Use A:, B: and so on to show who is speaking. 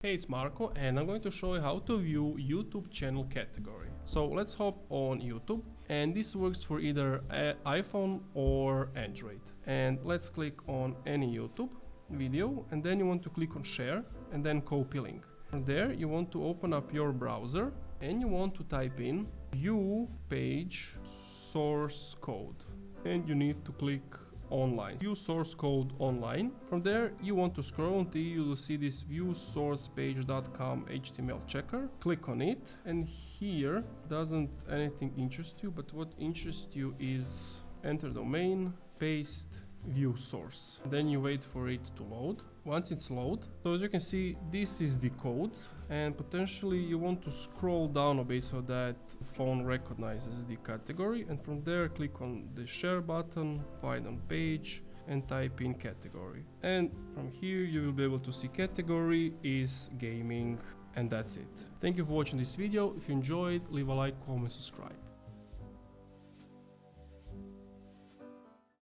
A: Hey, it's Marco and I'm going to show you how to view YouTube channel category. So let's hop on YouTube, and this works for either iPhone or Android. And let's click on any YouTube video, and then you want to click on share and then copy link. From there you want to open up your browser and you want to type in view page source code, and you need to click online. View source code online. From there you want to scroll until you will see this viewsourcepage.com HTML checker. Click on it, and here doesn't anything interest you, but what interests you is enter domain, paste, view source. Then you wait for it to load. Once it's load, so as you can see, this is the code, and potentially you want to scroll down a bit so that the phone recognizes the category, and from there click on the share button, find on page and type in category, and from here you will be able to see category is gaming, and that's it. Thank you for watching this video. If you enjoyed, leave a like, comment, subscribe.